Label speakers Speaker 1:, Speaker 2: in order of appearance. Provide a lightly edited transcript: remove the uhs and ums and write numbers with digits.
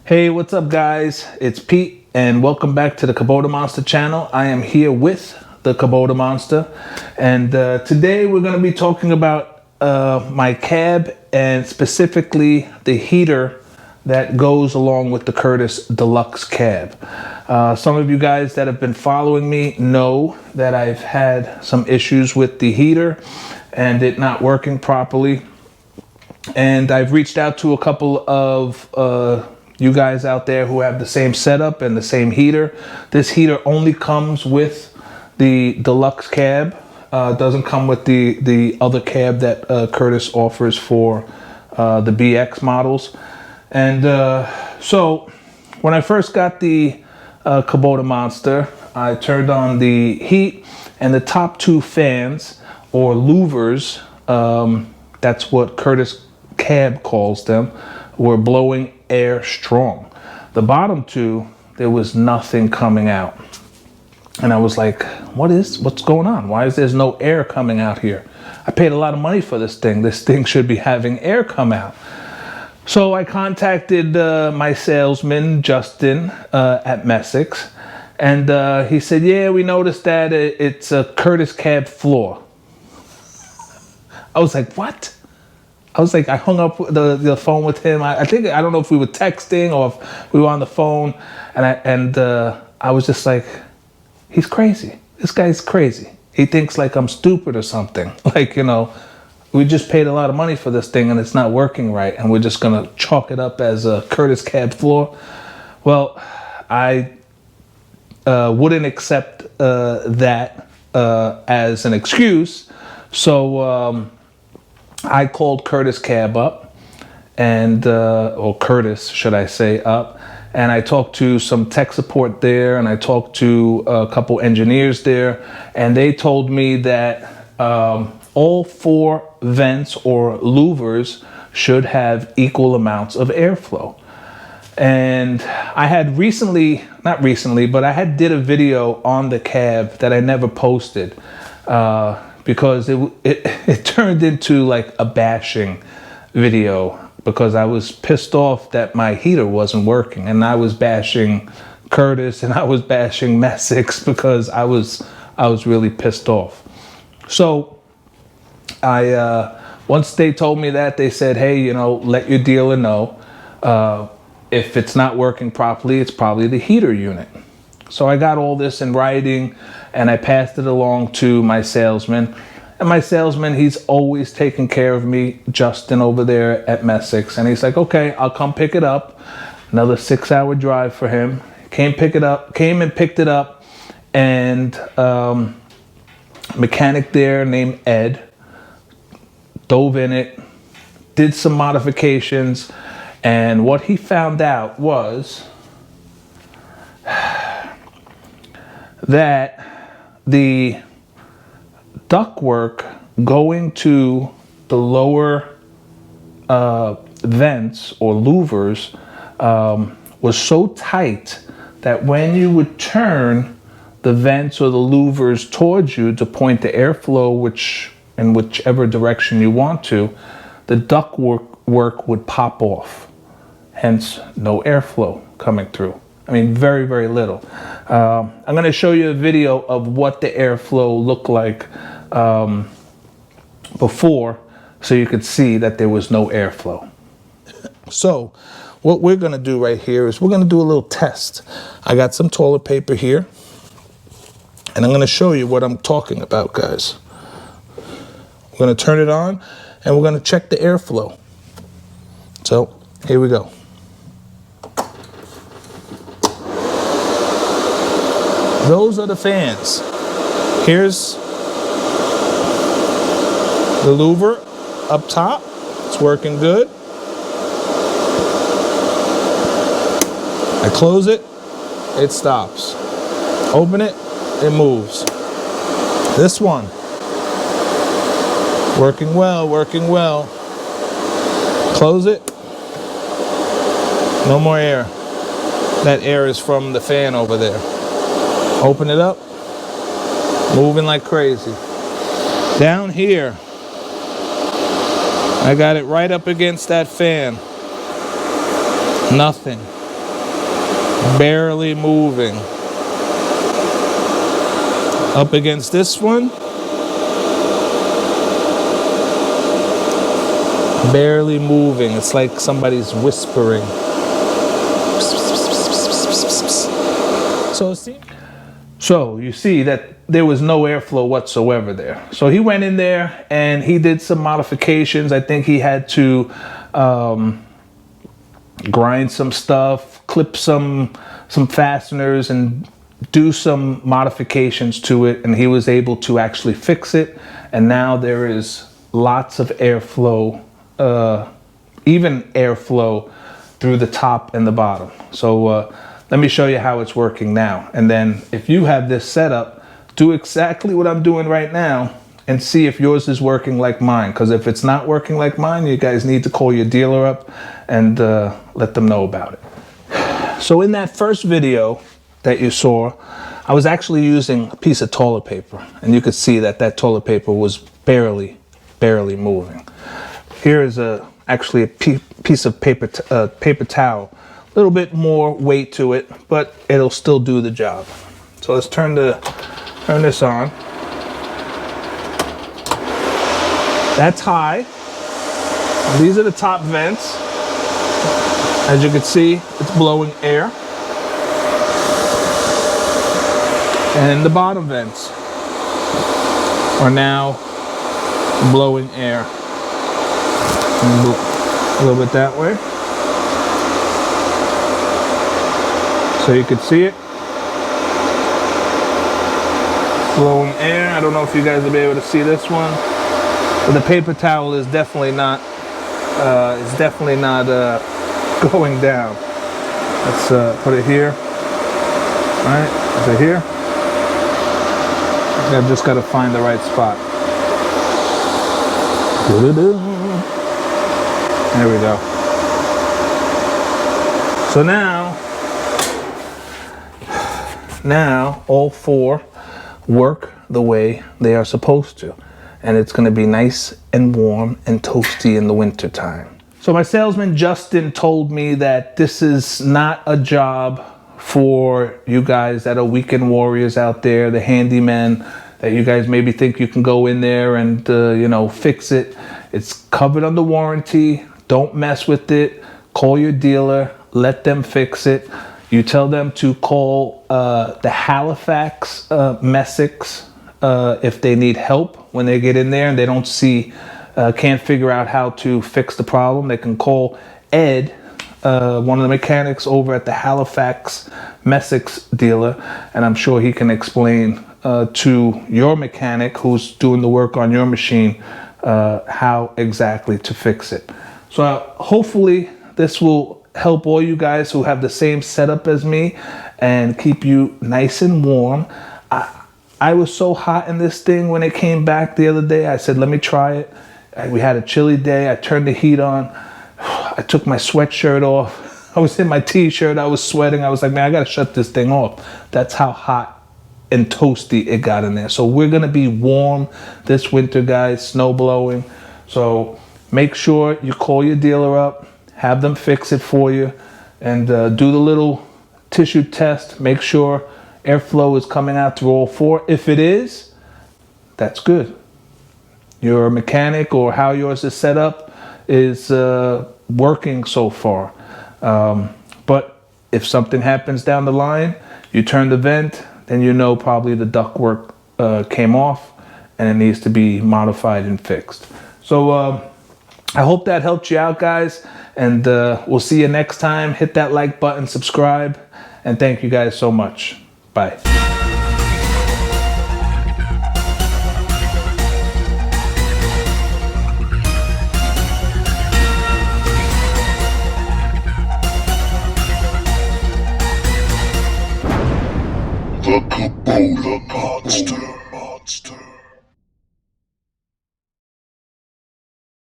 Speaker 1: Hey, what's up guys? It's Pete and welcome back to the Kubota Monster channel. I am here with the Kubota Monster and today we're going to be talking about my cab and specifically the heater that goes along with the Curtis Deluxe cab. Some of you guys that have been following me know that I've had some issues with the heater and it not working properly. And I've reached out to a couple of you guys out there who have the same setup and the same heater. This heater only comes with the Deluxe cab. Doesn't come with the other cab that Curtis offers for the BX models. And so when I first got the Kubota Monster, I turned on the heat and the top two fans or louvers, that's what Curtis cab calls them, were blowing air strong. The bottom two, there was nothing coming out. And I was like, what's going on? Why is there no air coming out here? I paid a lot of money for this thing. This thing should be having air come out. So I contacted my salesman, Justin, at Messicks. And he said, yeah, we noticed that it's a Curtis cab flaw. I was like, what? I was like, I hung up the phone with him. I don't know if we were texting or if we were on the phone. And I was just like, he's crazy. This guy's crazy. He thinks like I'm stupid or something. Like, you know, we just paid a lot of money for this thing and it's not working right. And we're just going to chalk it up as a Curtis cab flaw. Well, I wouldn't accept that as an excuse. So I called Curtis cab up and, or Curtis, should I say, up. And I talked to some tech support there and I talked to a couple engineers there. And they told me that all four vents or louvers should have equal amounts of airflow. And I had not recently, but I had did a video on the cab that I never posted because it turned into like a bashing video because I was pissed off that my heater wasn't working and I was bashing Curtis and I was bashing Messicks because I was really pissed off. So once they told me that, they said, hey, you know, let your dealer know if it's not working properly, it's probably the heater unit. So I got all this in writing and I passed it along to my salesman. And my salesman, he's always taking care of me, Justin over there at Messicks. And he's like, okay, I'll come pick it up. Another 6-hour drive for him. Came and picked it up. And mechanic there named Ed dove in it, did some modifications, and what he found out was that the ductwork going to the lower vents or louvers was so tight that when you would turn the vents or the louvers towards you to point the airflow in whichever direction you want to, the ductwork would pop off. Hence, no airflow coming through. I mean, very, very little. I'm going to show you a video of what the airflow looked like before, so you could see that there was no airflow. So, what we're going to do right here is we're going to do a little test. I got some toilet paper here, and I'm going to show you what I'm talking about, guys. We're going to turn it on and we're going to check the airflow. So here we go. Those are the fans. Here's the louver up top. It's working good. I close it, it stops. Open it, it moves. This one. Working well, working well. Close it. No more air. That air is from the fan over there. Open it up. Moving like crazy. Down here, I got it right up against that fan. Nothing. Barely moving. Up against this one. Barely moving. It's like somebody's whispering. So you see that there was no airflow whatsoever there. So he went in there and he did some modifications. I think he had to grind some stuff, clip some fasteners, and do some modifications to it, and he was able to actually fix it. And now there is lots of airflow, even airflow through the top and the bottom. So let me show you how it's working now. And then if you have this setup, do exactly what I'm doing right now and see if yours is working like mine. Because if it's not working like mine, you guys need to call your dealer up and let them know about it. So in that first video that you saw, I was actually using a piece of toilet paper, and you could see that that toilet paper was barely moving. Here is actually a piece of paper towel. A little bit more weight to it, but it'll still do the job. So let's turn this on. That's high. These are the top vents. As you can see, it's blowing air. And the bottom vents are now blowing air. A little bit that way. So you can see it. Blowing air. I don't know if you guys will be able to see this one. But the paper towel is definitely not going down. Let's put it here. All right, is it here? I've just got to find the right spot. There we go. So now all four work the way they are supposed to. And it's going to be nice and warm and toasty in the winter time. So my salesman Justin told me that this is not a job for you guys that are weekend warriors out there, the handyman, that you guys maybe think you can go in there and you know, fix it. It's covered under warranty. Don't mess with it. Call your dealer. Let them fix it. You tell them to call the Halifax Messicks if they need help when they get in there and they don't see, can't figure out how to fix the problem. They can call Ed, one of the mechanics over at the Halifax Messicks dealer, and I'm sure he can explain to your mechanic who's doing the work on your machine how exactly to fix it. So hopefully this will help all you guys who have the same setup as me and keep you nice and warm. I was so hot in this thing when it came back the other day. I said, let me try it. We had a chilly day. I turned the heat on. I took my sweatshirt off. I was in my t-shirt. I was sweating. I was like, man, I got to shut this thing off. That's how hot and toasty it got in there. So we're going to be warm this winter, guys, snow blowing. So make sure you call your dealer up, have them fix it for you, and do the little tissue test. Make sure airflow is coming out through all four. If it is, that's good. Your mechanic or how yours is set up is working so far. But if something happens down the line, you turn the vent, then you know probably the ductwork came off and it needs to be modified and fixed. So I hope that helped you out, guys, and we'll see you next time. Hit that like button, subscribe, and thank you guys so much. Bye.
Speaker 2: The Kubota Monster.